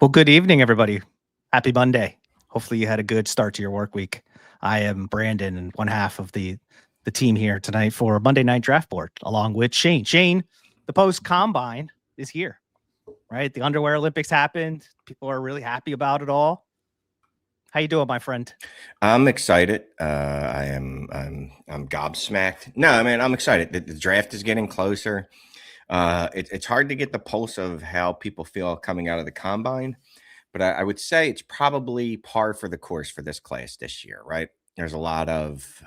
Well, good evening, everybody. Happy Monday. Hopefully, you had a good start to your work week. I am Brandon, and one half of the team here tonight for Monday Night Draft Board, along with Shane. Shane, the post combine is here, right? The underwear Olympics happened. People are really happy about it all. How you doing, my friend? I'm excited. I'm gobsmacked. No, man, I'm excited. The draft is getting closer. It's hard to get the pulse of how people feel coming out of the combine, but I would say it's probably par for the course for this class this year, right? There's a lot of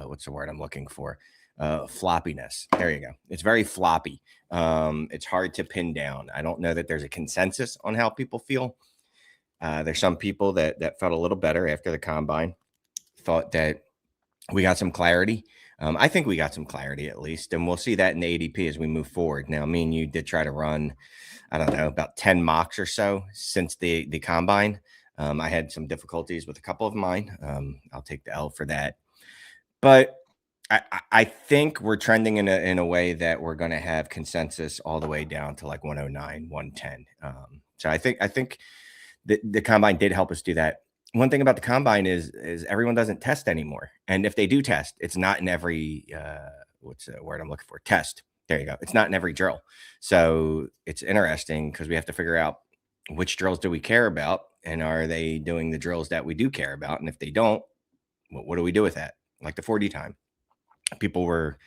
what's the word I'm looking for? Floppiness. There you go. It's very floppy. It's hard to pin down. I don't know that there's a consensus on how people feel. There's some people that felt a little better after the combine, thought that we got some clarity. I think we got some clarity at least, and we'll see that in the ADP as we move forward. Now, me and you did try to run, I don't know, about 10 mocks or so since the combine. I had some difficulties with a couple of mine. I'll take the L for that. But I think we're trending in a way that we're going to have consensus all the way down to like 109, 110. So I think the combine did help us do that. One thing about the combine is everyone doesn't test anymore. And if they do test, it's not in every, what's the word I'm looking for? Test. There you go. It's not in every drill. So it's interesting because we have to figure out which drills do we care about, and are they doing the drills that we do care about? And if they don't, what do we do with that? Like the 40 time. People were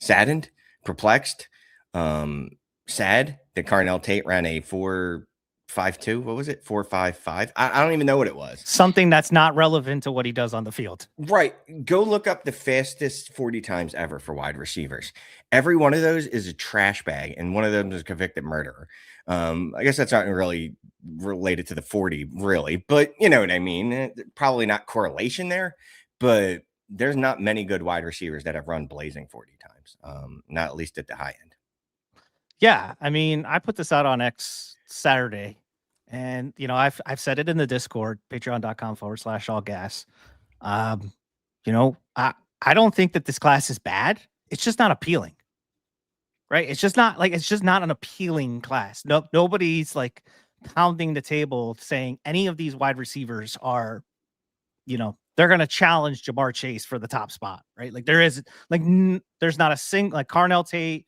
saddened, perplexed, sad that Carnell Tate ran a 4.52. What was it? 4.55. I don't even know what it was. Something that's not relevant to what he does on the field. Right. Go look up the fastest 40 times ever for wide receivers. Every one of those is a trash bag, and one of them is a convicted murderer. I guess that's not really related to the 40, really, but you know what I mean? Probably not correlation there, but there's not many good wide receivers that have run blazing 40 times, not at least at the high end. Yeah, I mean, I put this out on X Saturday, and I've said it in the Discord, patreon.com/allgas. I don't think that this class is bad. It's just not appealing, right? It's just not an appealing class. Nobody's like pounding the table saying any of these wide receivers are, they're going to challenge Jamar Chase for the top spot, right? Like there's not a single, like Carnell Tate,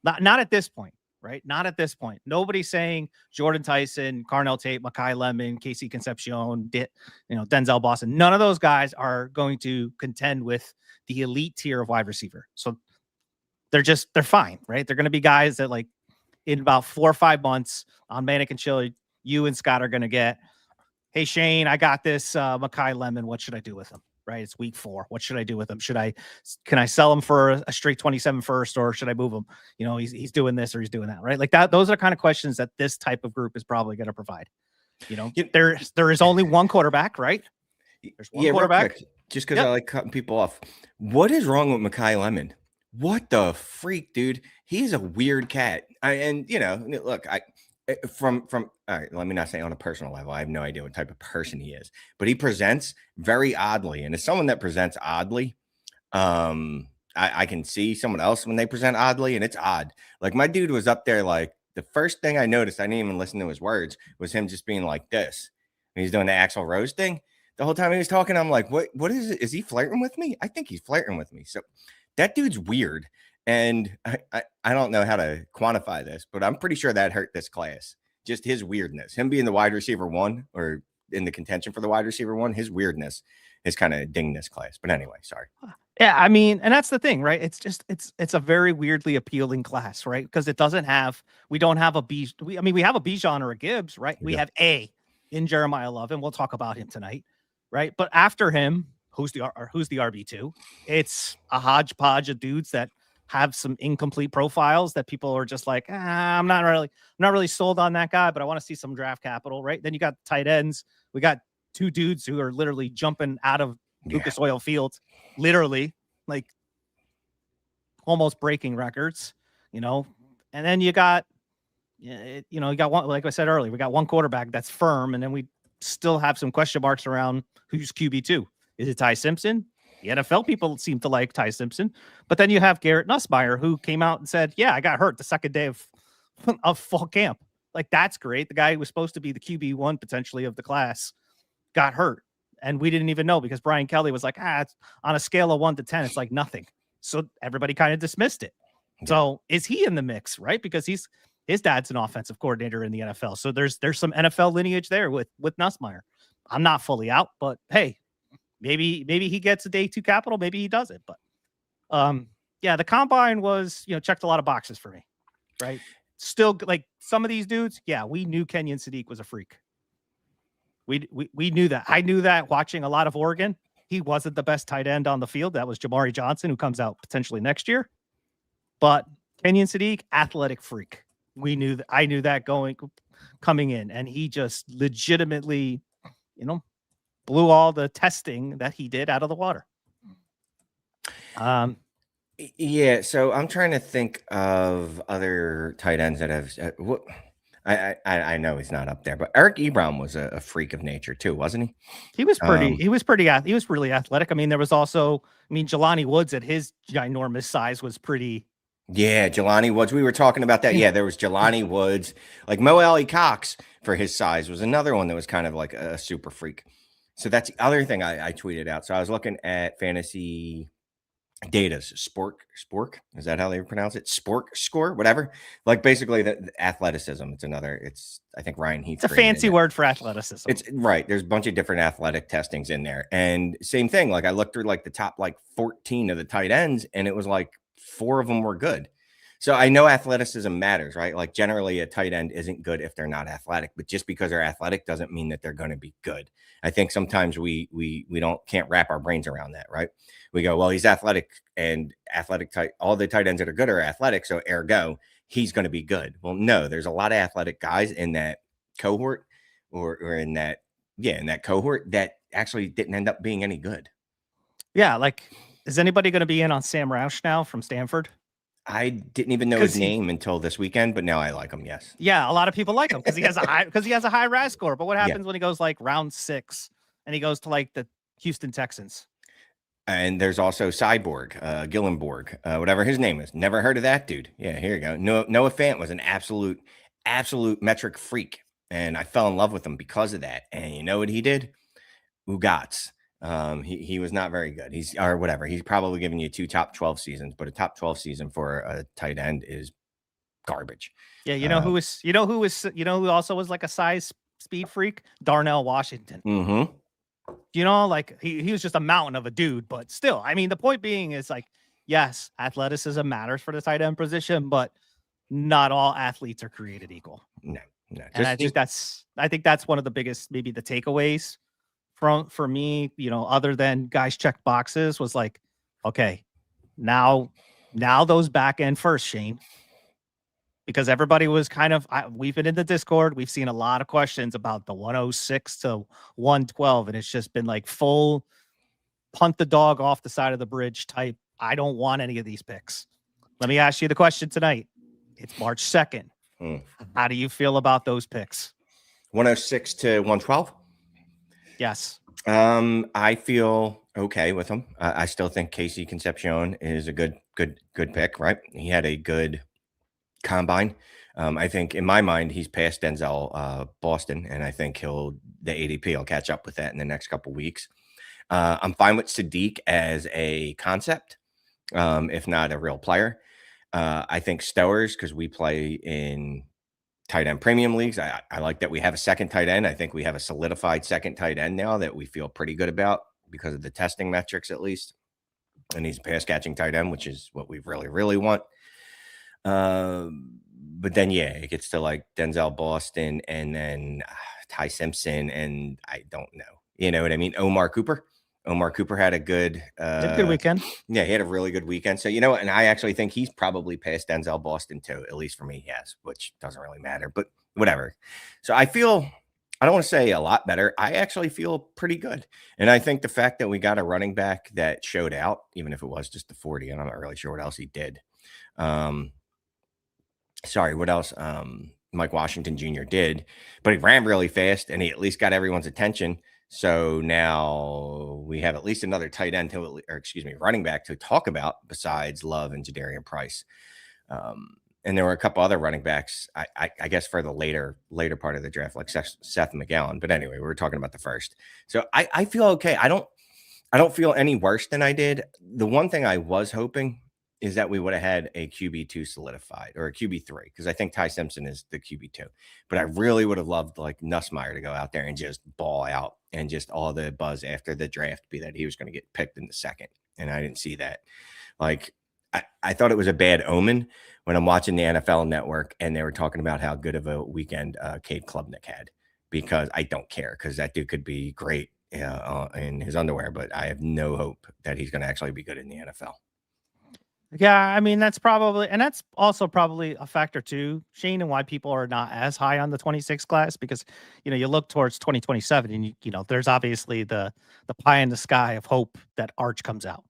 not at this point, right? Not at this point. Nobody's saying Jordan Tyson, Carnell Tate, Mai Lemon, Casey Concepcion, Denzel Boston. None of those guys are going to contend with the elite tier of wide receiver. So they're fine, right? They're going to be guys that, like, in about 4 or 5 months on Manic and Chill, you and Scott are going to get, hey, Shane, I got this Mai Lemon. What should I do with him? Right? It's week 4. What should I do with him? Can I sell him for a straight 27 first, or should I move him? He's doing this or he's doing that, right? Like that. Those are kind of questions that this type of group is probably going to provide. There is only one quarterback, right? There's one quarterback. Just because I like cutting people off. What is wrong with Mai Lemon? What the freak, dude? He's a weird cat. Look, from all right, let me not say on a personal level. I have no idea what type of person he is, but he presents very oddly. And as someone that presents oddly, I can see someone else when they present oddly, and it's odd. Like my dude was up there, like the first thing I noticed, I didn't even listen to his words, was him just being like this. And he's doing the Axl Rose thing. The whole time he was talking, I'm like, what is it? Is he flirting with me? I think he's flirting with me. So that dude's weird. And I don't know how to quantify this, but I'm pretty sure that hurt this class. Just his weirdness, him being the wide receiver 1 or in the contention for the wide receiver 1, his weirdness is kind of dinged this class. But anyway, sorry. Yeah, I mean, and that's the thing, right? It's a very weirdly appealing class, right? Because we don't have a B. We have a Bijan or a Gibbs, right? We have A in Jeremiah Love, and we'll talk about him tonight, right? But after him, who's the RB2? It's a hodgepodge of dudes that have some incomplete profiles that people are just like, I'm not really sold on that guy, but I want to see some draft capital, right? Then you got tight ends. We got 2 dudes who are literally jumping out of Lucas Oil Fields, literally, like almost breaking records, and then you got one, like I said earlier, we got one quarterback that's firm, and then we still have some question marks around who's QB2. Is it Ty Simpson? The NFL people seem to like Ty Simpson, but then you have Garrett Nussmeier, who came out and said, yeah, I got hurt the second day of fall camp. Like, that's great. The guy who was supposed to be the QB1 potentially of the class got hurt. And we didn't even know because Brian Kelly was like, it's on a scale of 1 to 10, it's like nothing. So everybody kind of dismissed it. Yeah. So is he in the mix, right? Because his dad's an offensive coordinator in the NFL. So there's some NFL lineage there with Nussmeier. I'm not fully out, but hey, maybe he gets a day 2 capital, maybe he doesn't. But yeah, the combine was, checked a lot of boxes for me, right? Still, like some of these dudes, yeah, we knew Kenyon Sadiq was a freak. We knew that. I knew that watching a lot of Oregon. He wasn't the best tight end on the field. That was Jamari Johnson, who comes out potentially next year. But Kenyon Sadiq, athletic freak. We knew that. I knew that coming in, and he just legitimately, blew all the testing that he did out of the water. Yeah, so I'm trying to think of other tight ends that have. I know he's not up there, but Eric Ebron was a freak of nature too, wasn't he? He was pretty. He was really athletic. I mean, there was also. I mean, Jelani Woods at his ginormous size was pretty. Yeah, Jelani Woods. We were talking about that. Yeah, there was Jelani Woods. Like Mo Alley Cox for his size was another one that was kind of like a super freak. So that's the other thing I tweeted out. So I was looking at fantasy data's spork. Is that how they pronounce it? Spork score, whatever. Like basically the athleticism. I think Ryan Heath. It's a fancy word for athleticism. It's right. There's a bunch of different athletic testings in there. And same thing. Like I looked through like the top like 14 of the tight ends, and it was like 4 of them were good. So I know athleticism matters, right? Like generally a tight end isn't good if they're not athletic, but just because they're athletic doesn't mean that they're going to be good. I think sometimes we can't wrap our brains around that, right? We go, well, he's athletic and athletic tight. All the tight ends that are good are athletic. So ergo, he's going to be good. Well, no, there's a lot of athletic guys in that cohort or in that cohort that actually didn't end up being any good. Yeah. Like, is anybody going to be in on Sam Roush now from Stanford? I didn't even know his name until this weekend, but now I like him. Yes. Yeah, a lot of people like him because he has a high RAS score. But what happens when he goes like round 6 and he goes to like the Houston Texans? And there's also Cyborg, Gillenborg, whatever his name is. Never heard of that dude. Yeah, here you go. Noah Fant was an absolute metric freak, and I fell in love with him because of that. And you know what he did? Ugats. He was not very good. He's probably giving you 2 top 12 seasons, but a top 12 season for a tight end is garbage. Yeah, who also was like a size speed freak? Darnell Washington. Mm-hmm. Like he was just a mountain of a dude, but still, I mean, the point being is like, yes, athleticism matters for the tight end position, but not all athletes are created equal. No. And I think that's one of the biggest, maybe the takeaways for me, other than guys check boxes, was like, okay, now those back end first, Shane, because everybody was kind of, we've been in the Discord, we've seen a lot of questions about the 106 to 112, and it's just been like full punt the dog off the side of the bridge type. I don't want any of these picks. Let me ask you the question tonight. It's March 2nd. How do you feel about those picks? 106 to 112? Yes. I feel okay with him. I still think Casey Concepcion is a good pick, right? He had a good combine. I think in my mind, he's past Denzel Boston, and I think the ADP will catch up with that in the next couple weeks. I'm fine with Sadiq as a concept, if not a real player. I think Stowers, because we play in tight end premium leagues. I like that we have a second tight end. I think we have a solidified second tight end now that we feel pretty good about because of the testing metrics, at least. And he's a pass catching tight end, which is what we really, really want. But then, yeah, it gets to like Denzel Boston and then Ty Simpson. And I don't know. You know what I mean? Omar Cooper had a good weekend. Yeah, he had a really good weekend. So, and I actually think he's probably past Denzel Boston too, at least for me, yes, which doesn't really matter, but whatever. So I don't want to say a lot better. I actually feel pretty good. And I think the fact that we got a running back that showed out, even if it was just the 40, and I'm not really sure what else he did. What else? Mike Washington Jr. did, but he ran really fast and he at least got everyone's attention. So now we have at least another tight end running back to talk about besides Love and Jadarian Price. And there were a couple other running backs, I guess, for the later part of the draft, like Seth McGowan. But anyway, we were talking about the first. So I feel okay. I don't feel any worse than I did. The one thing I was hoping is that we would have had a QB2 solidified or a QB3 because I think Ty Simpson is the QB2. But I really would have loved like Nussmeier to go out there and just ball out and just all the buzz after the draft be that he was going to get picked in the second. And I didn't see that. Like I thought it was a bad omen when I'm watching the NFL Network and they were talking about how good of a weekend Cade Klubnik had because I don't care because that dude could be great in his underwear, but I have no hope that he's going to actually be good in the NFL. Yeah, I mean that's also probably a factor too, Shane, and why people are not as high on the 26 class because you look towards 2027 and there's obviously the pie in the sky of hope that Arch comes out,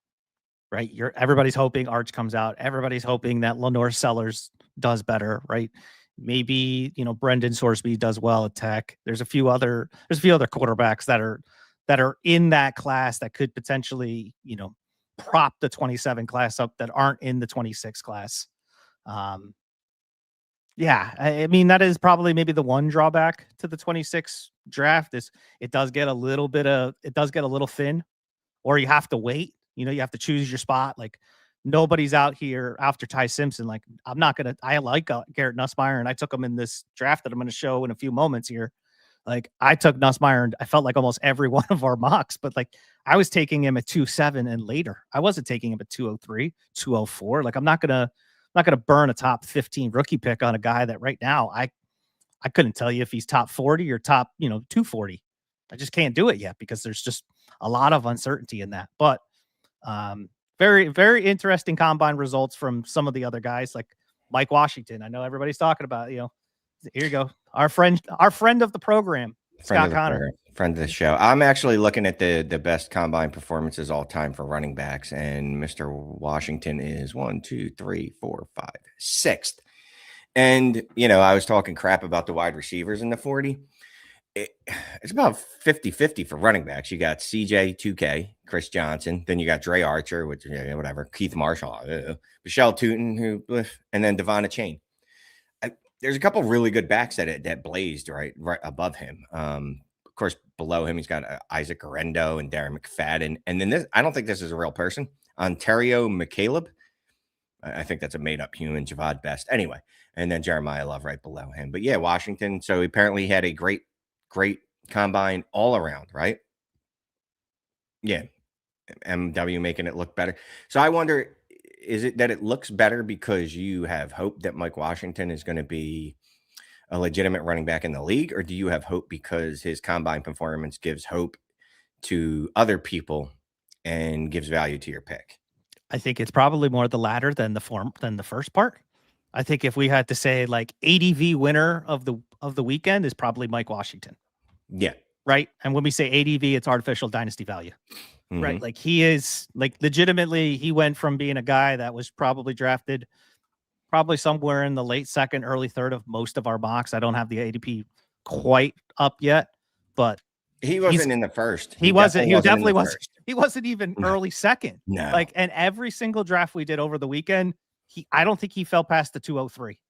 right? Everybody's hoping Arch comes out. Everybody's hoping that Lenore Sellers does better, right? Maybe Brendan Sorsby does well at Tech. There's a few other quarterbacks that are in that class that could potentially prop the 27 class up that aren't in the 26 class. Yeah, I mean that is probably maybe the one drawback to the 26 draft is it does get a little thin, or you have to wait. You have to choose your spot. Like nobody's out here after Ty Simpson. Like I like Garrett Nussmeier, and I took him in this draft that I'm going to show in a few moments here. Like I took Nussmeier and I felt like almost every one of our mocks, but like I was taking him at 2.7 and later. I wasn't taking him at 2.03, 2.04. Like I'm not gonna burn a top 15 rookie pick on a guy that right now I couldn't tell you if he's top 40 or top 240. I just can't do it yet because there's just a lot of uncertainty in that. But very, very interesting combine results from some of the other guys like Mike Washington. I know everybody's talking about, here you go. Our friend of the program, Scott Connor. Friend of the show. I'm actually looking at the best combine performances all time for running backs, and Mr. Washington is 1, 2, 3, 4, 5, 6th. And I was talking crap about the wide receivers in the 40. It's about 50-50 for running backs. You got CJ 2K, Chris Johnson, then you got Dre Archer, which whatever, Keith Marshall, Michelle Tootin, and then Devon Chain. There's a couple really good backs that blazed right above him. Of course, below him, he's got Isaac Garendo and Darren McFadden. And then I don't think this is a real person. Ontario McCaleb. I think that's a made-up human, Javad Best. Anyway, and then Jeremiah Love right below him. But yeah, Washington. So apparently he had a great combine all around, right? Yeah. MW making it look better. So I wonder, is it that it looks better because you have hope that Mike Washington is going to be a legitimate running back in the league, or do you have hope because his combine performance gives hope to other people and gives value to your pick? I think it's probably more the latter than the first part. I think if we had to say like ADV winner of the weekend is probably Mike Washington. Yeah. Right. And when we say ADV, it's artificial dynasty value. Mm-hmm. Right. Like he is like legitimately, he went from being a guy that was probably drafted probably somewhere in the late second, early third of most of our mocks. I don't have the ADP quite up yet, but he wasn't in the first. He definitely wasn't. He wasn't even early second. No. Like, and every single draft we did over the weekend, I don't think he fell past the 203.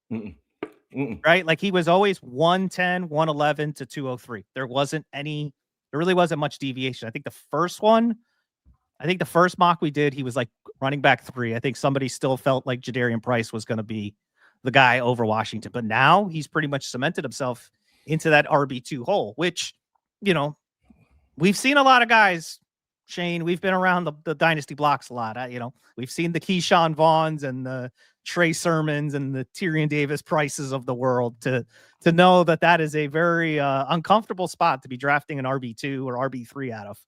Right? Like he was always 110, 111 to 203. There really wasn't much deviation. I think the first mock we did, he was like running back 3. I think somebody still felt like Jadarian Price was going to be the guy over Washington, but now he's pretty much cemented himself into that RB2 hole, which, we've seen a lot of guys, Shane. We've been around the dynasty blocks a lot. We've seen the Keyshawn Vaughns and the Trey Sermons and the Tyrion Davis Prices of the world to know that is a very uncomfortable spot to be drafting an RB2 or RB3 out of.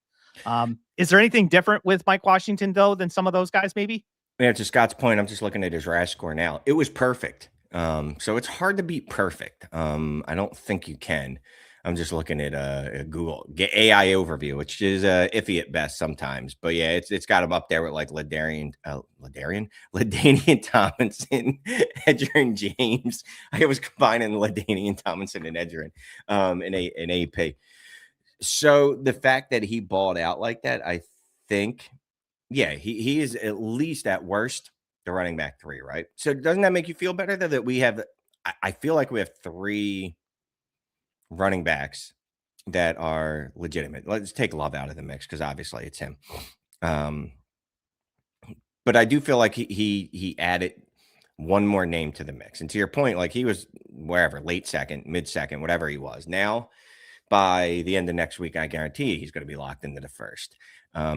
Is there anything different with Mike Washington though than some of those guys maybe? Yeah, to Scott's point, I'm just looking at his RAS score now. It was perfect. So it's hard to beat perfect. I don't think you can. I'm just looking at Google AI overview, which is iffy at best sometimes. But yeah, it's got him up there with like LaDainian Tomlinson, Edgerrin James. I was combining LaDainian Tomlinson and Edgerrin in AP. So the fact that he balled out like that, I think, yeah, he is at least at worst the running back 3, right? So doesn't that make you feel better that we have? I feel like we have 3 running backs that are legitimate. Let's take Love out of the mix because obviously it's him. Um, but I do feel like he added one more name to the mix. And to your point, like he was wherever, late second, mid second, whatever he was. Now, by the end of next week, I guarantee he's going to be locked into the first.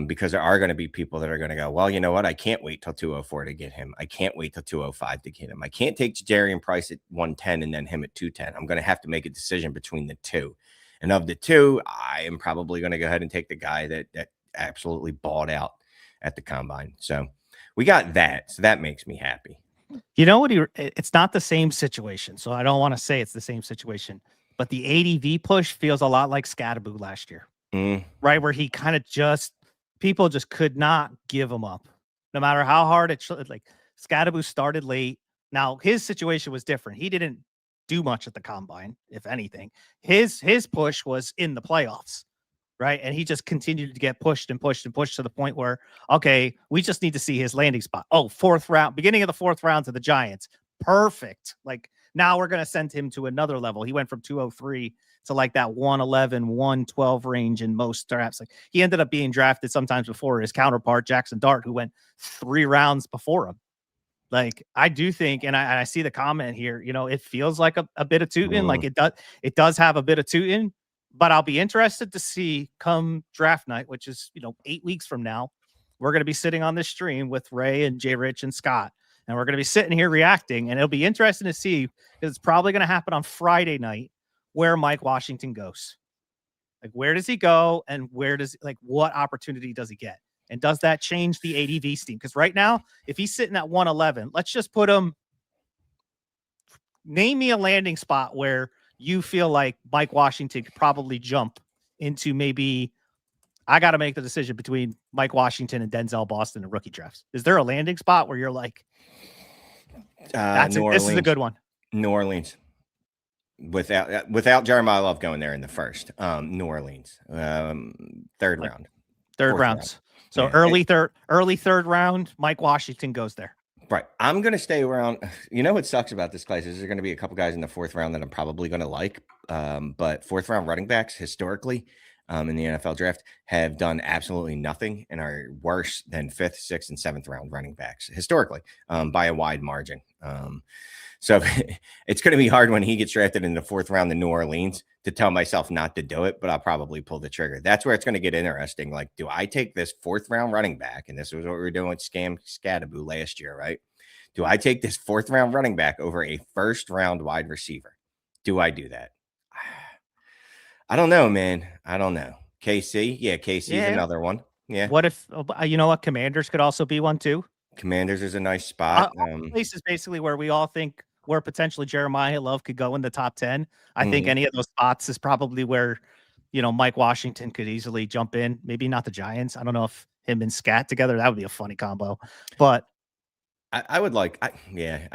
Because there are going to be people that are going to go, well, you know what? I can't wait till 204 to get him. I can't wait till 205 to get him. I can't take Jerry and Price at 110 and then him at 210. I'm going to have to make a decision between the two. And of the two, I am probably going to go ahead and take the guy that absolutely balled out at the combine. So we got that. So that makes me happy. You know what? It's not the same situation. So I don't want to say it's the same situation, but the ADV push feels a lot like Scatterboo last year, right? Where he kind of people just could not give him up. No matter how hard like Scatterboo started late. Now his situation was different. He didn't do much at the combine, if anything. His push was in the playoffs. Right. And he just continued to get pushed and pushed and pushed to the point where, okay, we just need to see his landing spot. Oh, fourth round, beginning of the fourth round to the Giants. Perfect. Like now we're going to send him to another level. He went from 203 to like that 111, 112 range in most drafts. Like he ended up being drafted sometimes before his counterpart, Jackson Dart, who went 3 rounds before him. Like I do think, and I see the comment here, it feels like a bit of tooting. Like it does have a bit of tooting. But I'll be interested to see come draft night, which is, 8 weeks from now. We're going to be sitting on this stream with Ray and Jay Rich and Scott, and we're going to be sitting here reacting. And it'll be interesting to see because it's probably going to happen on Friday night where Mike Washington goes. Like, where does he go and what opportunity does he get? And does that change the ADV steam? Because right now, if he's sitting at 111, let's just put him. Name me a landing spot where you feel like Mike Washington could probably jump into maybe I got to make the decision between Mike Washington and Denzel Boston in rookie drafts. Is there a landing spot where you're like, this is a good one? New Orleans. Without Jeremiah Love going there in the first, New Orleans, third round. So yeah. early third round, Mike Washington goes there. Right. I'm going to stay around. You know what sucks about this class is there's going to be a couple guys in the fourth round that I'm probably going to like. But fourth round running backs historically in the NFL draft have done absolutely nothing and are worse than fifth, sixth, and seventh round running backs historically by a wide margin. So it's going to be hard when he gets drafted in the fourth round in New Orleans to tell myself not to do it, but I'll probably pull the trigger. That's where it's going to get interesting. Like, do I take this fourth round running back? And this was what we were doing with Scatterboo last year, right? Do I take this fourth round running back over a first round wide receiver? Do I do that? I don't know, man. I don't know. KC. Yeah, KC is another one. Yeah. What if, Commanders could also be one too? Commanders is a nice spot. Places basically where we all think where potentially Jeremiah Love could go in the top 10. I think any of those spots is probably where, Mike Washington could easily jump in. Maybe not the Giants. I don't know if him and Scat together, that would be a funny combo. But I would like, I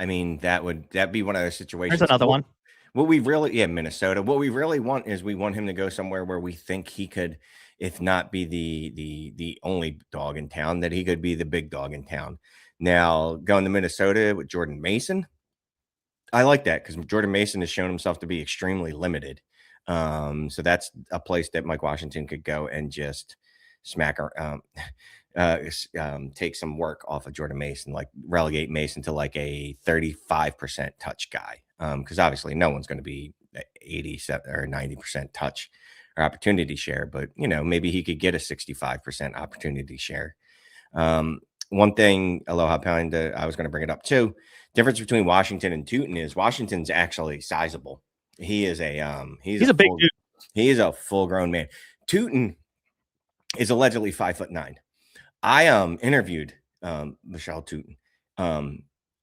mean, that'd be one of those situations. There's another one. What we really, Minnesota. What we really want is we want him to go somewhere where we think he could, if not be the only dog in town, that he could be the big dog in town. Now going to Minnesota with Jordan Mason, I like that because Jordan Mason has shown himself to be extremely limited. So that's a place that Mike Washington could go and just smack take some work off of Jordan Mason, like relegate Mason to like a 35% touch guy. Because obviously no one's going to be 87 or 90% touch or opportunity share, but maybe he could get a 65% opportunity share. One thing, Aloha Panda, I was going to bring it up too. Difference between Washington and Tootin is Washington's actually sizable. He is he's a big dude. He is a full grown man. Tootin is allegedly 5'9". I interviewed Michelle Tootin.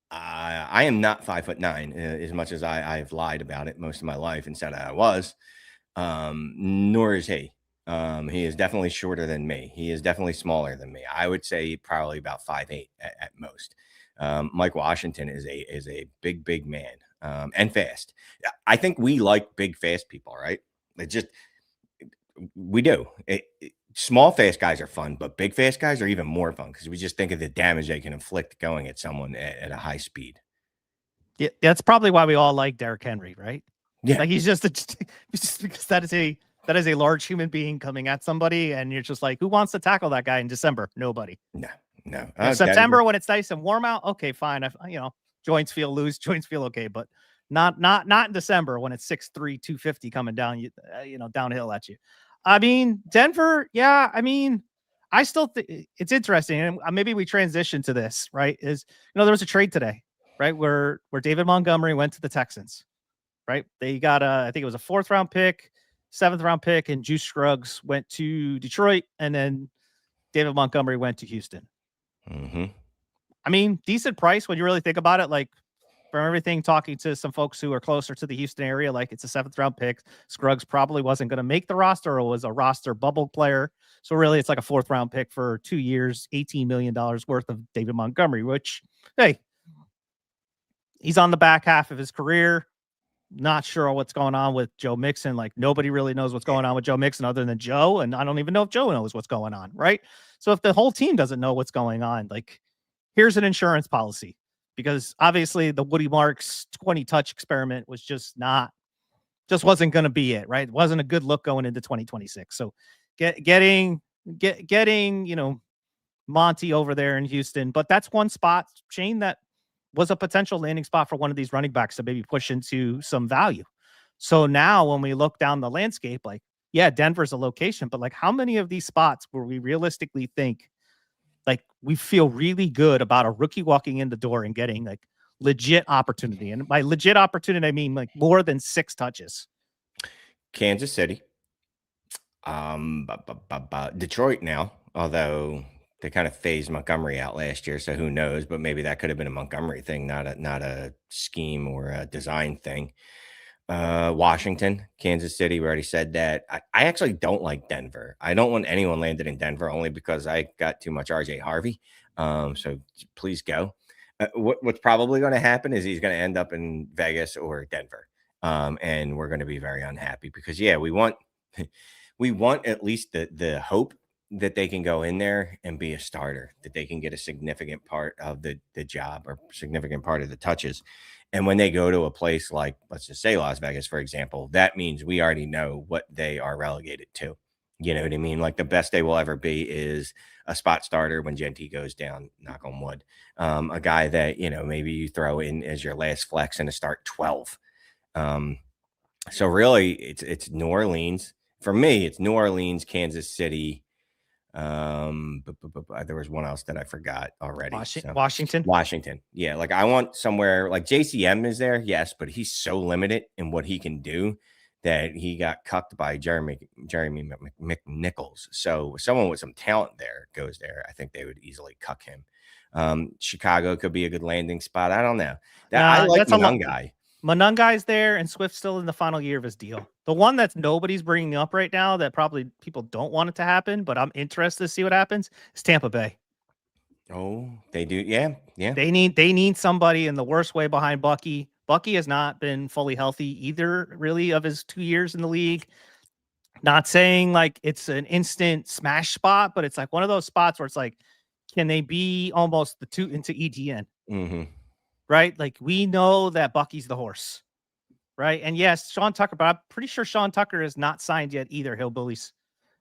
I am not 5'9", as much as I've lied about it most of my life and said I was. Nor is he. He is definitely shorter than me. He is definitely smaller than me. I would say probably about 5'8" at most. Mike Washington is a big man and fast. I think we like big, fast people, right? We do. small fast guys are fun, but big fast guys are even more fun because we just think of the damage they can inflict going at someone at a high speed. Yeah, that's probably why we all like Derrick Henry, right? Yeah. Like he's just because that is a large human being coming at somebody, and you're just like, who wants to tackle that guy in December? Nobody. No, no. September Denver. when it's nice and warm out, okay, fine. Joints feel loose, joints feel okay, but not in December when it's 6'3", 250 coming down, downhill at you. I mean, Denver, yeah. I mean, I still think it's interesting, and maybe we transition to this, right? There was a trade today, right, where David Montgomery went to the Texans, right? They got I think it was a 4th round pick, 7th round pick, and Juice Scruggs went to Detroit, and then David Montgomery went to Houston. Mm-hmm. I mean, decent price when you really think about it. Like from everything, talking to some folks who are closer to the Houston area, like it's a 7th round pick. Scruggs probably wasn't going to make the roster, or was a roster bubble player. So really, it's like a 4th round pick for 2 years, $18 million worth of David Montgomery, which, hey, he's on the back half of his career. Not sure what's going on with Joe Mixon. Like nobody really knows what's going on with Joe Mixon other than Joe. And I don't even know if Joe knows what's going on. Right. So if the whole team doesn't know what's going on, like here's an insurance policy, because obviously the Woody Marks 20 touch experiment was just wasn't going to be it. Right. It wasn't a good look going into 2026. So getting, Monty over there in Houston, but that's one spot, Shane, that was a potential landing spot for one of these running backs to maybe push into some value. So now when we look down the landscape, like, yeah, Denver's a location, but like how many of these spots where we realistically think like we feel really good about a rookie walking in the door and getting like legit opportunity? And by legit opportunity, I mean like more than 6 touches. Kansas City. Detroit now, although they kind of phased Montgomery out last year, so who knows? But maybe that could have been a Montgomery thing, not a scheme or a design thing. Washington, Kansas City, we already said that. I actually don't like Denver. I don't want anyone landed in Denver only because I got too much RJ Harvey. So please go. What's probably going to happen is he's going to end up in Vegas or Denver. And we're going to be very unhappy because we want we want at least the hope that they can go in there and be a starter, that they can get a significant part of the job or significant part of the touches. And when they go to a place like, let's just say Las Vegas, for example, that means we already know what they are relegated to. You know what I mean? Like the best they will ever be is a spot starter when Genty goes down, knock on wood. A guy that, maybe you throw in as your last flex and to start 12. So really it's New Orleans. For me, it's New Orleans, Kansas City. There was one else that I forgot already. Washington. Yeah. Like I want somewhere like JCM is there. Yes. But he's so limited in what he can do that he got cucked by Jeremy McNichols. So someone with some talent there goes there. I think they would easily cuck him. Chicago could be a good landing spot. I don't know. I like Monangai. Monangai's there, and Swift's still in the final year of his deal. The one that nobody's bringing up right now that probably people don't want it to happen, but I'm interested to see what happens, is Tampa Bay. Oh, they do. Yeah. Yeah. They need somebody in the worst way behind Bucky. Bucky has not been fully healthy either, really, of his 2 years in the league. Not saying like it's an instant smash spot, but it's like one of those spots where it's like, can they be almost the 2 into ETN? Mm-hmm. Right? Like we know that Bucky's the horse, right? And yes, Sean Tucker, but I'm pretty sure Sean Tucker is not signed yet either, Hillbillies,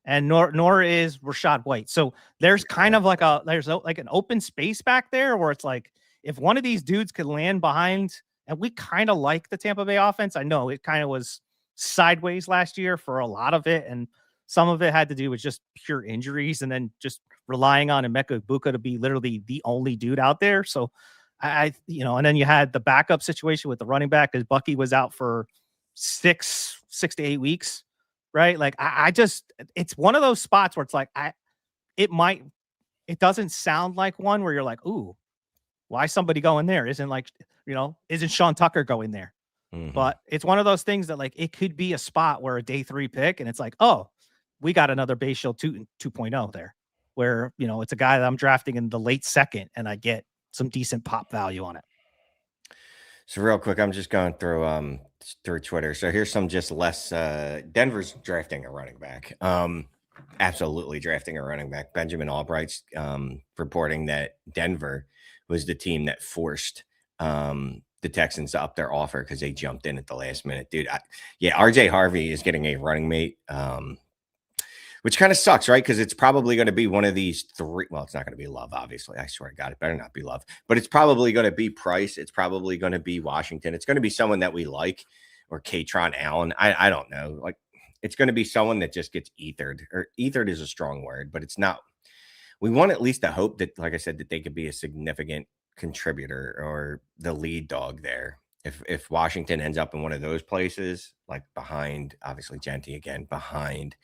and nor is Rashad White. So there's kind of like an open space back there where it's like if one of these dudes could land behind, and we kind of like the Tampa Bay offense. I know it kind of was sideways last year for a lot of it, and some of it had to do with just pure injuries, and then just relying on Emeka Egbuka to be literally the only dude out there. So and then you had the backup situation with the running back because Bucky was out for 6 to 8 weeks, right? Like I just, it's one of those spots where it's like, it doesn't sound like one where you're like, ooh, why somebody going there? Isn't Sean Tucker going there? Mm-hmm. But it's one of those things that like, it could be a spot where a day 3 pick and it's like, oh, we got another base shield 2.0 there where, it's a guy that I'm drafting in the late 2nd and I get some decent pop value on it. So real quick, I'm just going through Twitter. So here's some just less Denver's drafting a running back. absolutely drafting a running back. Benjamin Albright's reporting that Denver was the team that forced the Texans to up their offer because they jumped in at the last minute. Dude, yeah, RJ Harvey is getting a running mate, which kind of sucks, right? Because it's probably going to be one of these three. Well, it's not going to be Love, obviously. I swear to God, it better not be Love. But it's probably going to be Price. It's probably going to be Washington. It's going to be someone that we like, or Katron Allen. I don't know. Like, it's going to be someone that just gets ethered, or ethered is a strong word, but it's not. We want at least to hope that, like I said, that they could be a significant contributor or the lead dog there. If Washington ends up in one of those places, like behind, obviously Genty again, behind,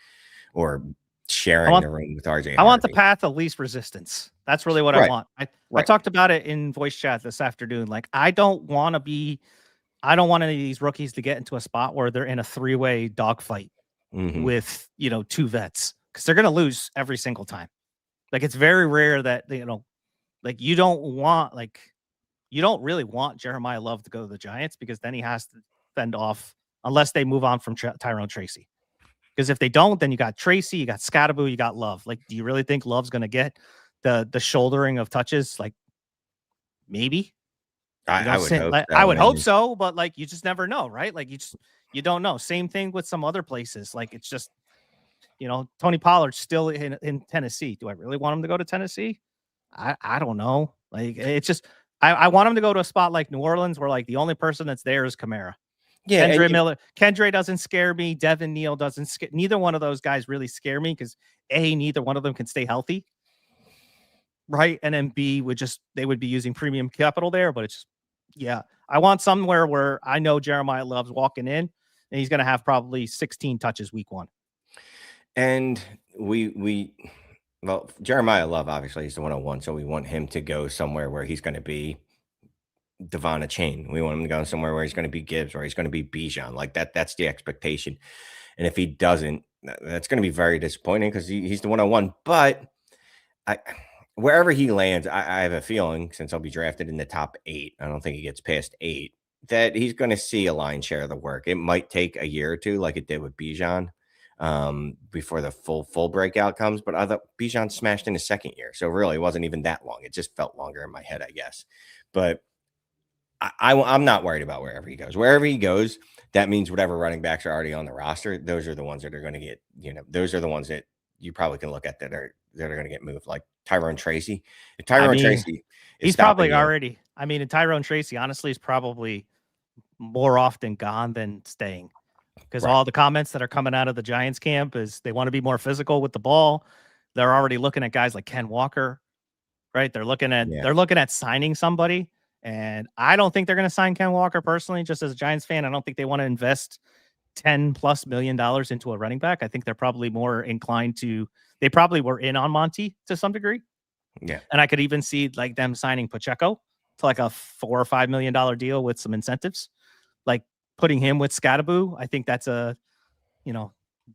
or sharing the room with RJ I want the Harvey. path of least resistance. That's really what I Right. want. I Right. talked about it in voice chat this afternoon. Like, I don't want any of these rookies to get into a spot where they're in a three-way dogfight with, two vets, because they're going to lose every single time. Like, it's very rare that, like, you don't really want Jeremiah Love to go to the Giants, because then he has to fend off, unless they move on from Tyrone Tracy. Because if they don't, then you got Tracy, you got Scattaboo, you got Love. Like, do you really think Love's going to get the shouldering of touches? Like, maybe. I would hope so, I would hope so, but like, you just never know, right? Like, you don't know. Same thing with some other places. Like, it's just, Tony Pollard's still in Tennessee. Do I really want him to go to Tennessee? I don't know. Like, it's just, I want him to go to a spot like New Orleans, where like the only person that's there is Kamara. Yeah, Kendre doesn't scare me. Devin Neal doesn't scare. Neither one of those guys really scare me, because neither one of them can stay healthy, right? And then B, they would be using premium capital there. But it's just, yeah, I want somewhere where I know Jeremiah Love's walking in, and he's going to have probably 16 touches week 1. And well, Jeremiah Love obviously is the 101, so we want him to go somewhere where he's going to be Devon Chain. We want him to go somewhere where he's going to be Gibbs, or he's going to be Bijan. Like that's the expectation. And if he doesn't, that's going to be very disappointing, because he's the 101. But wherever he lands, I have a feeling, since I'll be drafted in the top 8, I don't think he gets past 8, that he's going to see a lion's share of the work. It might take a year or two, like it did with Bijan, before the full breakout comes. But I thought Bijan smashed in his second year, so really it wasn't even that long. It just felt longer in my head, I guess. But I'm not worried about wherever he goes. Wherever he goes, that means whatever running backs are already on the roster, those are the ones that are going to get, those are the ones that you probably can look at that are going to get moved, like Tyrone Tracy. If Tyrone Tracy, he's probably already. I mean, and Tyrone Tracy, honestly, is probably more often gone than staying, because all the comments that are coming out of the Giants camp is they want to be more physical with the ball. They're already looking at guys like Ken Walker, right? They're looking at signing somebody. And I don't think they're going to sign Ken Walker personally. Just as a Giants fan, I don't think they want to invest $10+ million into a running back. I think they're probably more inclined to, they probably were in on Monty to some degree. Yeah. And I could even see like them signing Pacheco to like a $4 or $5 million deal with some incentives, like putting him with Scattaboo. I think that's a,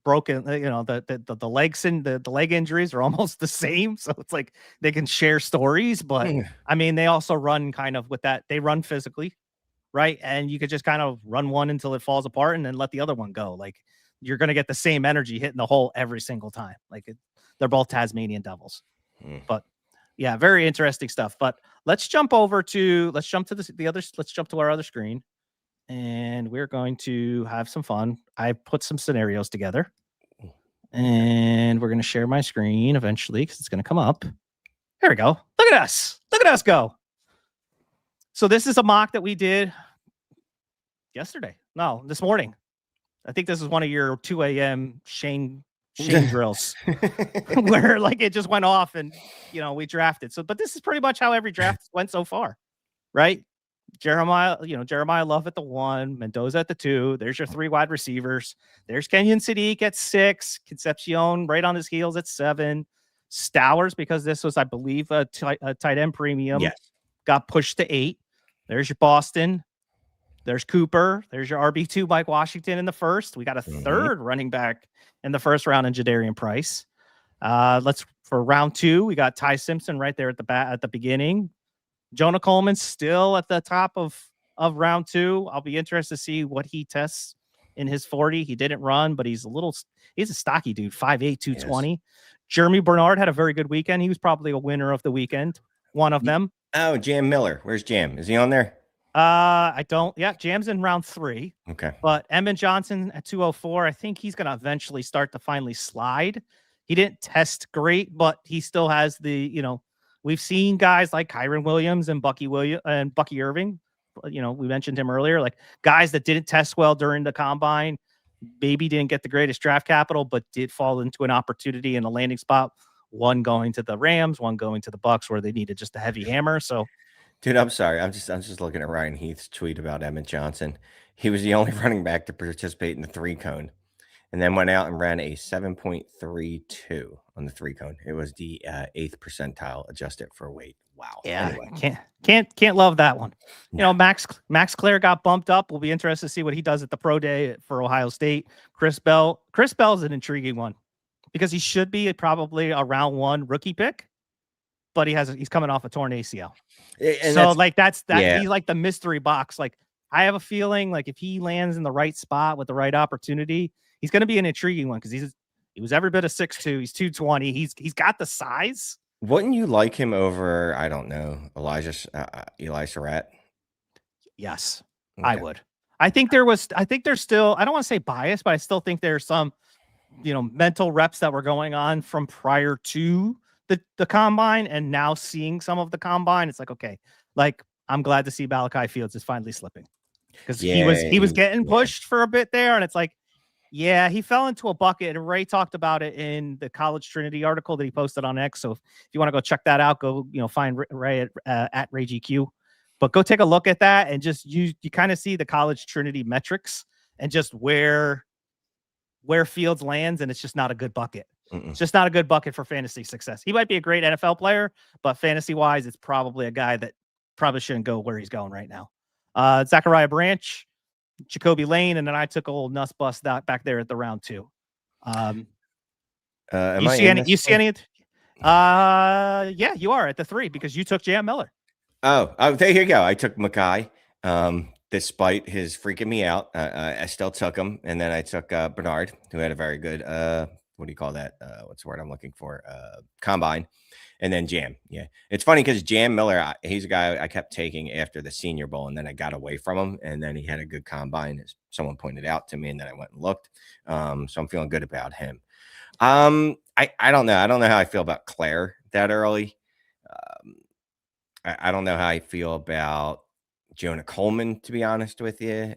broken, the legs and the leg injuries are almost the same. So it's like they can share stories, but I mean, they also run kind of with that. They run physically, right? And you could just kind of run one until it falls apart and then let the other one go. Like, you're going to get the same energy hitting the hole every single time. Like, they're both Tasmanian devils. But yeah, very interesting stuff. But let's jump to our other screen, and we're going to have some fun. I put some scenarios together, and we're going to share my screen eventually, because it's going to come up. There we go. Look at us. Look at us go. So this is a mock that we did this morning. I think this is one of your 2 a.m. Shane drills where like it just went off and, we drafted. So, but this is pretty much how every draft went so far, right? Jeremiah Love at the 1, Mendoza at the 2. There's your 3 wide receivers. There's Kenyon Sadiq at 6, Concepcion right on his heels at 7. Stowers, because this was, I believe, a tight end premium, got pushed to 8. There's your Boston. There's Cooper. There's your RB2, Mike Washington in the 1st. We got a 3rd running back in the 1st round in Jadarian Price. For round 2, we got Ty Simpson right there at the beginning. Jonah Coleman's still at the top of round 2. I'll be interested to see what he tests in his 40. He didn't run, but he's a stocky dude, 5'8", 220. Yes. Jeremy Bernard had a very good weekend. He was probably a winner of the weekend. One of them. Oh, Jam Miller. Where's Jam? Is he on there? I don't. Yeah, Jam's in round 3. Okay. But Emmett Johnson at 204, I think he's going to eventually start to finally slide. He didn't test great, but he still has we've seen guys like Kyron Williams and Bucky Irving. We mentioned him earlier, like guys that didn't test well during the combine, maybe didn't get the greatest draft capital, but did fall into an opportunity in a landing spot. One going to the Rams, one going to the Bucks, where they needed just a heavy hammer. So, dude, I'm sorry. I'm just looking at Ryan Heath's tweet about Emmett Johnson. He was the only running back to participate in the 3-cone, and then went out and ran a 7.32 on the 3-cone. It was the 8th percentile adjusted for weight. Wow. Yeah, anyway. can't love that one. No. Max Clare got bumped up. We'll be interested to see what he does at the pro day for Ohio State. Chris Bell is an intriguing one because he should be probably a round 1 rookie pick, but he's coming off a torn ACL. And so that's he's like the mystery box. Like I have a feeling like if he lands in the right spot with the right opportunity, he's going to be an intriguing one because he was every bit of 6'2". He's 220. He's got the size. Wouldn't you like him over, I don't know, Eli Surratt? Yes, okay. I would. I think there's still, I don't want to say bias, but I still think there's some, mental reps that were going on from prior to the combine and now seeing some of the combine. It's like, okay, like I'm glad to see Malachi Fields is finally slipping because he was getting pushed for a bit there. And it's like, yeah, he fell into a bucket, and Ray talked about it in the College Trinity article that he posted on X. So if you want to go check that out, go find Ray at Ray GQ, but go take a look at that and just you kind of see the College Trinity metrics and just where Fields lands, and it's just not a good bucket. It's just not a good bucket for fantasy success. He might be a great NFL player, but fantasy wise, it's probably a guy that probably shouldn't go where he's going right now. Zachariah Branch, Jacoby Lane, and then I took a little nuss bust back there at the round 2. You see any? Yeah, you are at the 3 because you took Jam Miller. Oh, there you go. I took Mackay. Despite his freaking me out, I still took him, and then I took Bernard, who had a very good what do you call that? What's the word I'm looking for? Combine. And then Jam. Yeah. It's funny because Jam Miller, he's a guy I kept taking after the Senior Bowl, and then I got away from him. And then he had a good combine, as someone pointed out to me, and then I went and looked. So I'm feeling good about him. I don't know. I don't know how I feel about Claire that early. I don't know how I feel about Jonah Coleman, to be honest with you.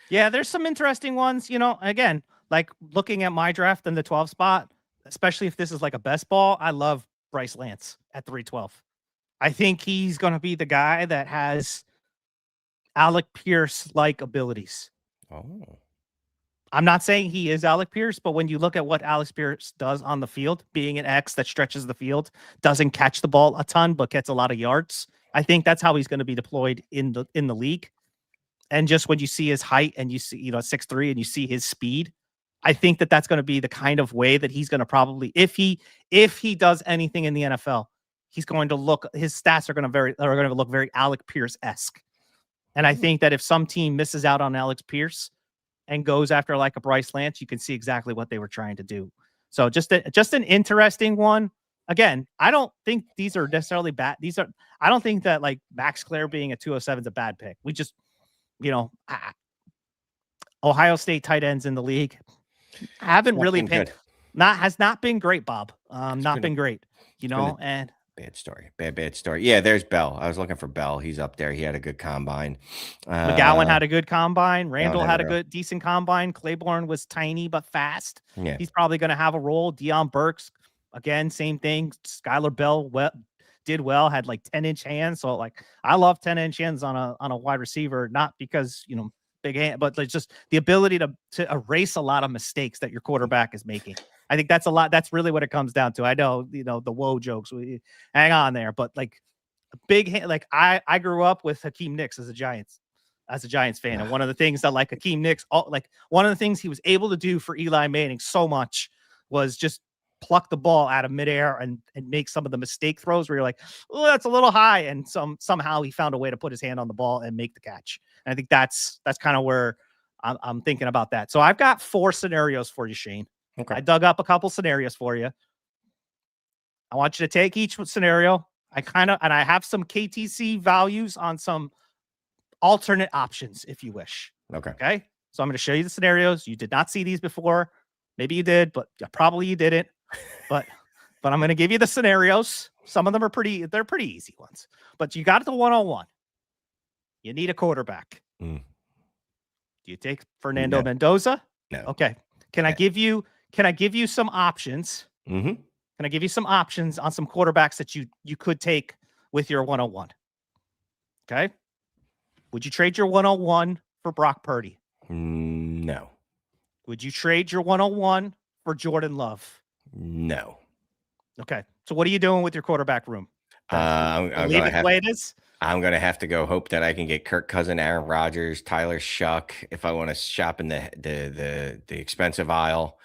Yeah, there's some interesting ones, again, like looking at my draft in the 12 spot, especially if this is like a best ball. I love Bryce Lance at 312. I think he's going to be the guy that has Alec Pierce-like abilities. Oh, I'm not saying he is Alec Pierce, but when you look at what Alec Pierce does on the field, being an X that stretches the field, doesn't catch the ball a ton, but gets a lot of yards. I think that's how he's going to be deployed in the league. And just when you see his height and you see, 6'3", and you see his speed, I think that's going to be the kind of way that he's going to probably, if he does anything in the NFL, he's going to look, his stats are going to look very Alec Pierce-esque. And I think that if some team misses out on Alex Pierce and goes after like a Bryce Lance, you can see exactly what they were trying to do. So just an interesting one. Again, I don't think these are necessarily bad. I don't think that like Max Clare being a 207 is a bad pick. We just, Ohio State tight ends in the league haven't really picked. Has not been great, Bob. Not been great, and bad story. Yeah, there's Bell. I was looking for Bell. He's up there. He had a good combine. McGowan had a good combine. Randall had a decent combine. Claiborne was tiny but fast. Yeah. He's probably going to have a role. Deion Burks, again, same thing. Skylar Bell did well, had like 10-inch hands. So like I love 10-inch hands on a wide receiver, not because, big hand, but like just the ability to erase a lot of mistakes that your quarterback is making. I think that's a lot. That's really what it comes down to. I know, the whoa jokes. Hang on there, but like a big hand. Like I grew up with Hakeem Nicks as a Giants fan, and one of the things that like Hakeem Nicks, one of the things he was able to do for Eli Manning so much was just pluck the ball out of midair and make some of the mistake throws where you're like, oh, that's a little high, and somehow he found a way to put his hand on the ball and make the catch. And I think that's kind of where I'm thinking about that. So I've got 4 scenarios for you, Shane. Okay. I dug up a couple scenarios for you. I want you to take each scenario. I have some KTC values on some alternate options if you wish. Okay. Okay. So I'm going to show you the scenarios. You did not see these before. Maybe you did, but probably you didn't. But I'm going to give you the scenarios. Some of them are they're pretty easy ones. But you got the 101. You need a quarterback. Mm. Do you take Fernando No. Mendoza? No. Okay. Can I give you some options? Mm-hmm. Can I give you some options on some quarterbacks that you could take with your 101? Okay. Would you trade your 101 for Brock Purdy? No. Would you trade your 101 for Jordan Love? No. Okay. So what are you doing with your quarterback room? I'm leave it the way it is? I'm going to have to go hope that I can get Kirk Cousin, Aaron Rodgers, Tyler Shuck if I want to shop in the expensive aisle.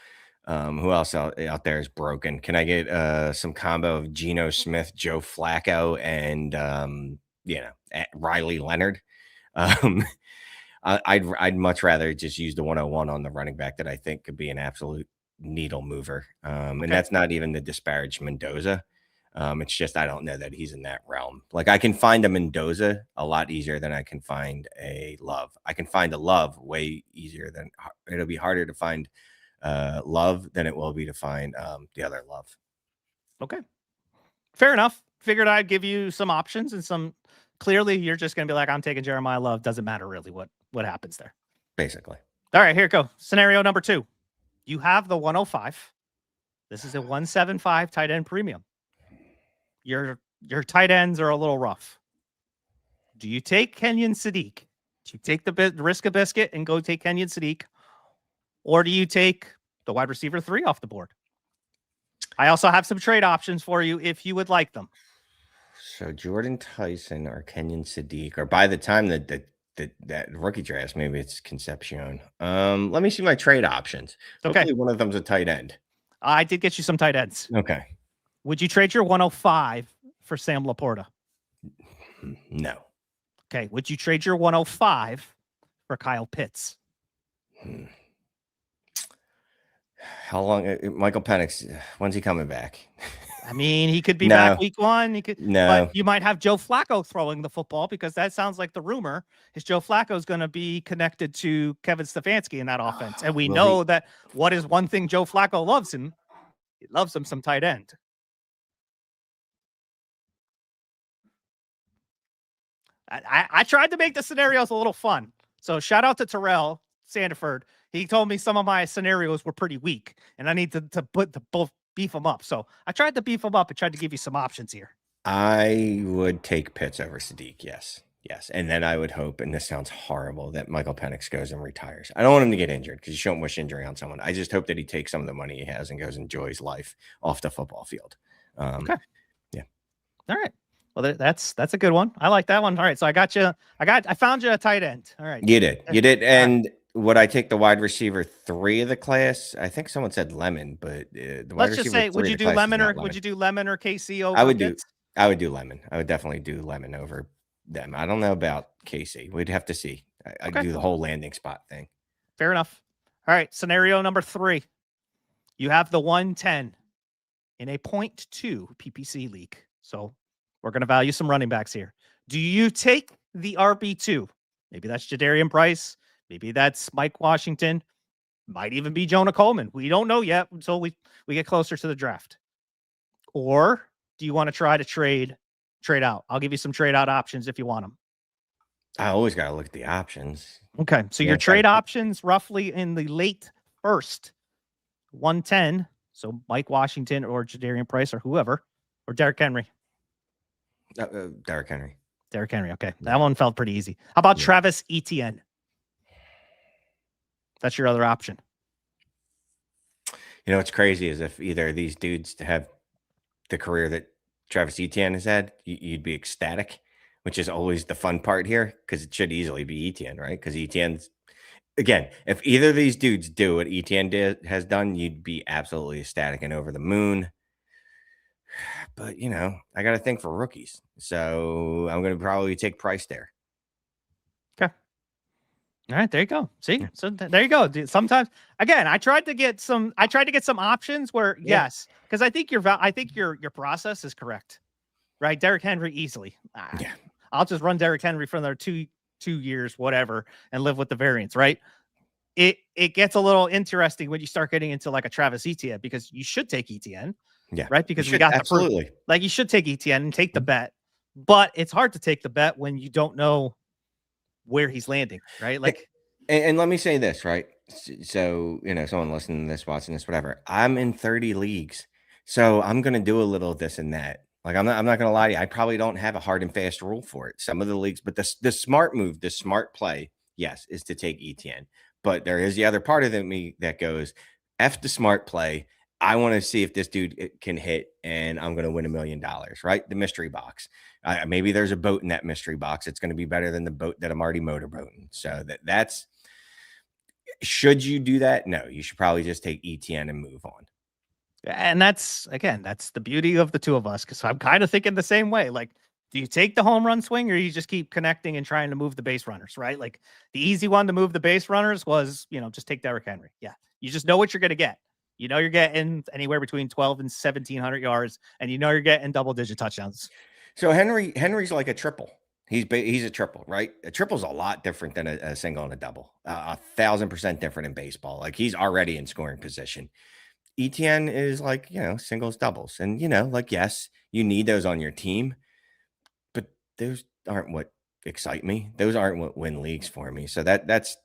Who else out there is broken? Can I get some combo of Geno Smith, Joe Flacco, and Riley Leonard? I'd much rather just use the 101 on the running back that I think could be an absolute needle mover. And that's not even to disparage Mendoza. It's just I don't know that he's in that realm. Like I can find a Mendoza a lot easier than I can find a Love. I can find a Love way easier than it'll be harder to find Love than it will be to find the other Love. Okay. Fair enough. Figured I'd give you some options and some. Clearly, you're just going to be like, I'm taking Jeremiah Love. Doesn't matter really what happens there. Basically. All right, here we go. Scenario number 2. You have the 105. This is a 175 tight end premium. Your tight ends are a little rough. Do you take Kenyon Sadiq? Do you take the risk a biscuit and go take Kenyon Sadiq? Or do you take the wide receiver 3 off the board? I also have some trade options for you if you would like them. So Jordan Tyson or Kenyon Sadiq, or by the time that rookie draft, maybe it's Concepcion. Let me see my trade options. Okay. Hopefully one of them's a tight end. I did get you some tight ends. Okay. Would you trade your 105 for Sam Laporta? No. Okay. Would you trade your 105 for Kyle Pitts? How long? Michael Penix, when's he coming back? I mean, he could be back week 1. He could, but you might have Joe Flacco throwing the football because that sounds like the rumor is Joe Flacco is going to be connected to Kevin Stefanski in that offense. And we know that what is one thing Joe Flacco loves him? He loves him some tight end. I tried to make the scenarios a little fun. So shout out to Terrell Sandiford. He told me some of my scenarios were pretty weak and I need to both beef them up. So I tried to beef them up and tried to give you some options here. I would take Pitts over Sadiq. Yes. And then I would hope, and this sounds horrible, that Michael Penix goes and retires. I don't want him to get injured because you shouldn't wish injury on someone. I just hope that he takes some of the money he has and goes and enjoys life off the football field. Okay. Yeah. All right. Well, that's a good one. I like that one. All right. So I found you a tight end. All right. You did. And would I take the wide receiver 3 of the class? I think someone said Lemon, but the wide let's receiver just say, would you do Lemon or KC over? I would do Lemon. I would definitely do Lemon over them. I don't know about KC. We'd have to see. I'd do the whole landing spot thing. Fair enough. All right. Scenario number 3. You have the 110 in a 0.2 PPC league. So we're going to value some running backs here. Do you take the RB2? Maybe that's Jadarian Price. Maybe that's Mike Washington. Might even be Jonah Coleman. We don't know yet until we get closer to the draft. Or do you want to try to trade out? I'll give you some trade out options if you want them. I always got to look at the options. Okay. So your trade options roughly in the late first 110. So Mike Washington or Jadarian Price or whoever, or Derrick Henry. Derrick Henry. Derrick Henry. Okay. That one felt pretty easy. How about Travis Etienne? That's your other option. You know, what's crazy is if either of these dudes have the career that Travis Etienne has had, you'd be ecstatic, which is always the fun part here because it should easily be Etienne, right? Because Etienne's, again, if either of these dudes do what Etienne has done, you'd be absolutely ecstatic and over the moon. But, you know, I got to think for rookies. So I'm going to probably take Price there. Okay. All right, there you go. See, so there you go. Dude, sometimes, again, I tried to get some options where yes, because I think your process is correct, right? Derrick Henry easily. Yeah. I'll just run Derrick Henry for another 2 years, whatever, and live with the variance, right? It gets a little interesting when you start getting into like a Travis Etienne, because you should take Etienne, Yeah. right? Because we got absolutely. the proof. Like, you should take Etienne and take the bet, but it's hard to take the bet when you don't know where he's landing, right? Like, and let me say this, right? So, someone listening to this, watching this, whatever, I'm in 30 leagues. So I'm going to do a little of this and that. Like, I'm not going to lie to you. I probably don't have a hard and fast rule for it. Some of the leagues, but the smart move, the smart play, yes, is to take ETN. But there is the other part of me that goes, F the smart play. I want to see if this dude can hit, and I'm going to win $1 million, right? The mystery box. Maybe there's a boat in that mystery box. It's going to be better than the boat that I'm already motorboating. So that's, should you do that? No, you should probably just take ETN and move on. and that's the beauty of the two of us, because I'm kind of thinking the same way. Like, do you take the home run swing, or you just keep connecting and trying to move the base runners, right? Like, the easy one to move the base runners was, just take Derrick Henry. Yeah. You just know what you're going to get. You're getting anywhere between 12 and 1,700 yards, and you're getting double-digit touchdowns. So Henry's like a triple. He's a triple, right? A triple's a lot different than a single and a double. 1,000% different in baseball. Like, he's already in scoring position. ETN is like, singles, doubles. And, like, yes, you need those on your team, but those aren't what excite me. Those aren't what win leagues for me. So that's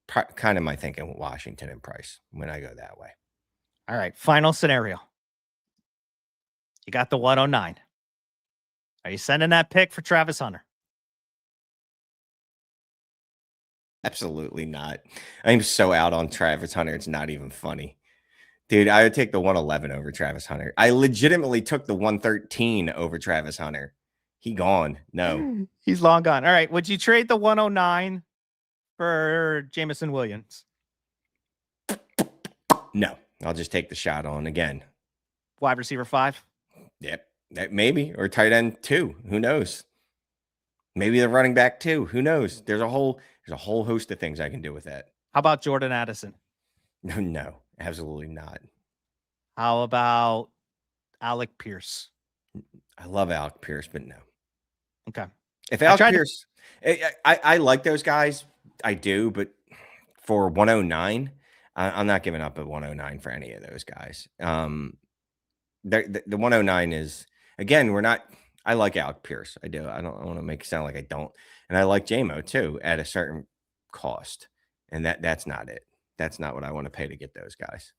kind of my thinking with Washington and Price when I go that way. All right, final scenario. You got the 109. Are you sending that pick for Travis Hunter? Absolutely not. I'm so out on Travis Hunter. It's not even funny. Dude, I would take the 111 over Travis Hunter. I legitimately took the 113 over Travis Hunter. He gone. No. He's long gone. All right. Would you trade the 109 for Jameson Williams? No. I'll just take the shot on again. Wide receiver 5? Yep. Maybe. Or tight end 2. Who knows? Maybe the running back 2. Who knows? There's a whole host of things I can do with that. How about Jordan Addison? No, absolutely not. How about Alec Pierce? I love Alec Pierce, but no. Okay. If Alec Pierce, I like those guys. I do, but for 109, I'm not giving up at 109 for any of those guys. The 109 is, again, I like Alec Pierce. I do. I don't want to make it sound like I don't. And I like JMO too at a certain cost. And that's not it. That's not what I want to pay to get those guys.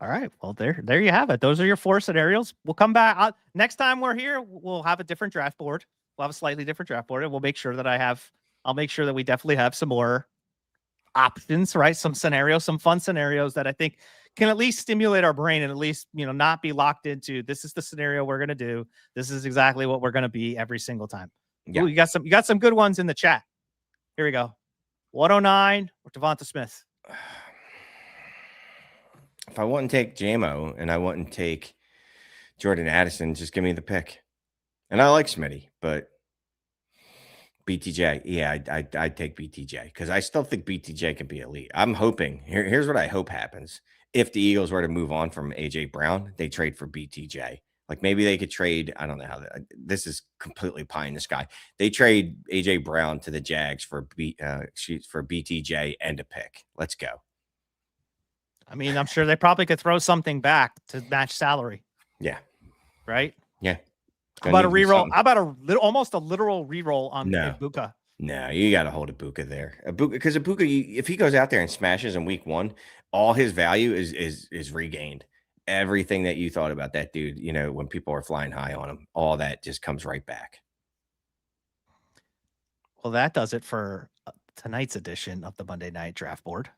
All right. Well, there you have it. Those are your 4 scenarios. We'll come back next time we're here. We'll have a different draft board. We'll have a slightly different draft board, and we'll make sure that I'll make sure that we definitely have some more options, right? Some scenarios, some fun scenarios that I think can at least stimulate our brain, and at least, not be locked into, this is the scenario we're going to do. This is exactly what we're going to be every single time. Yeah. Ooh, you got some good ones in the chat. Here we go. 109 or Devonta Smith. If I wouldn't take JMO and I wouldn't take Jordan Addison, just give me the pick. And I like Smitty, but BTJ, yeah, I'd take BTJ, because I still think BTJ can be elite. I'm hoping, here's what I hope happens. If the Eagles were to move on from AJ Brown, they trade for BTJ. Like, maybe they could trade, I don't know how, this is completely pie in the sky. They trade AJ Brown to the Jags for BTJ and a pick. Let's go. I mean, I'm sure they probably could throw something back to match salary. Yeah. Right? Yeah. How about a reroll? How about almost a literal reroll on Ibuka? No, you got to hold Ibuka there. Because Ibuka, if he goes out there and smashes in week 1, all his value is regained. Everything that you thought about that dude, when people are flying high on him, all that just comes right back. Well, that does it for tonight's edition of the Monday Night Draft Board.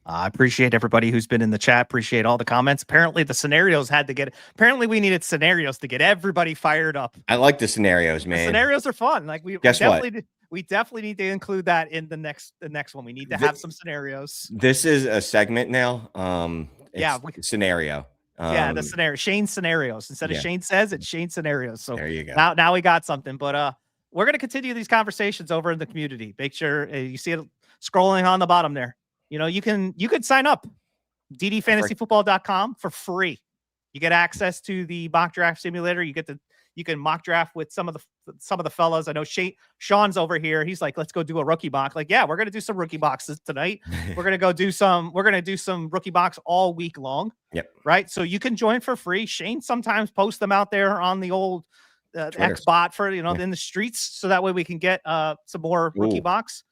I appreciate everybody who's been in the chat. Appreciate all the comments. Apparently the scenarios apparently we needed scenarios to get everybody fired up. I like the scenarios, man. The scenarios are fun. Like, we definitely need to include that in the next one. We need to have some scenarios. This is a segment now. Scenario. The scenario. Shane scenarios. Instead of Shane says, it's Shane scenarios. So there you go. Now we got something. But we're going to continue these conversations over in the community. Make sure you see it scrolling on the bottom there. You know, you can sign up ddfantasyfootball.com for free. You get access to the mock draft simulator. You can mock draft with some of the fellas. I know Sean's over here. He's like, let's go do a rookie mock. Like, yeah, we're gonna do some rookie boxes tonight. We're gonna do some rookie box all week long. Yep. Right. So you can join for free. Shane sometimes posts them out there on the old X bot for in the streets, so that way we can get some more rookie box.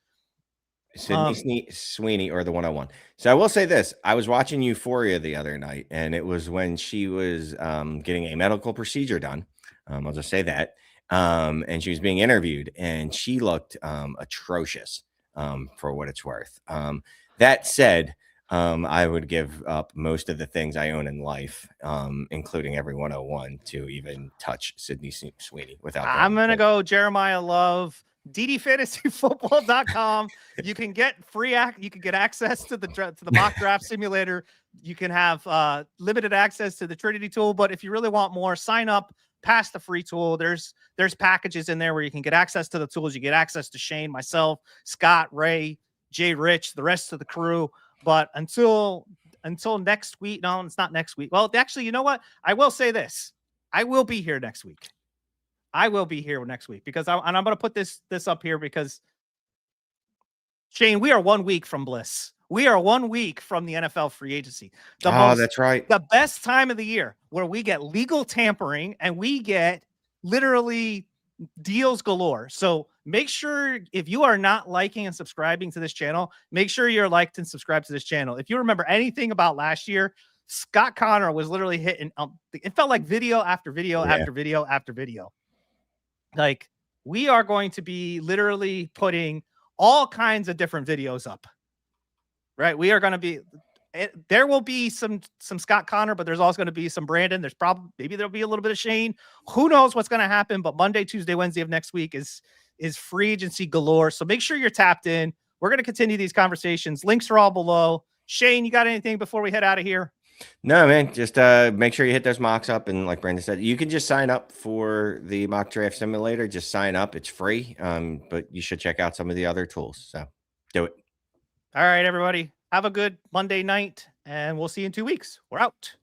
Sydney Sweeney or the 101. So I will say this. I was watching Euphoria the other night, and it was when she was getting a medical procedure done. I'll just say that. And she was being interviewed, and she looked atrocious for what it's worth. That said, I would give up most of the things I own in life, including every 101, to even touch Sydney Sweeney without. I'm going to go Jeremiah Love. ddfantasyfootball.com. You can get you can get access to the mock draft simulator. You can have limited access to the Trinity tool, but if you really want more, sign up past the free tool. There's packages in there where you can get access to the tools. You get access to Shane, myself, Scott, Ray, Jay Rich, the rest of the crew. But until next week, no, it's not next week. Well, actually, you know what? I will say this. I will be here next week. Because I'm going to put this up here because Shane, we are 1 week from bliss. We are 1 week from the NFL free agency. That's right. The best time of the year where we get legal tampering and we get literally deals galore. So make sure if you are not liking and subscribing to this channel, make sure you're liked and subscribed to this channel. If you remember anything about last year, Scott Connor was literally hitting. It felt like video after video after video after video. Like, we are going to be literally putting all kinds of different videos up, right? We are going to be, there will be some Scott Connor, but there's also going to be some Brandon. Maybe there'll be a little bit of Shane. Who knows what's going to happen? But Monday, Tuesday, Wednesday of next week is free agency galore. So make sure you're tapped in. We're going to continue these conversations. Links are all below. Shane, you got anything before we head out of here? No, man, just make sure you hit those mocks up. And like Brandon said, you can just sign up for the mock draft simulator. Just sign up. It's free. But you should check out some of the other tools. So do it. All right, everybody. Have a good Monday night, and we'll see you in 2 weeks. We're out.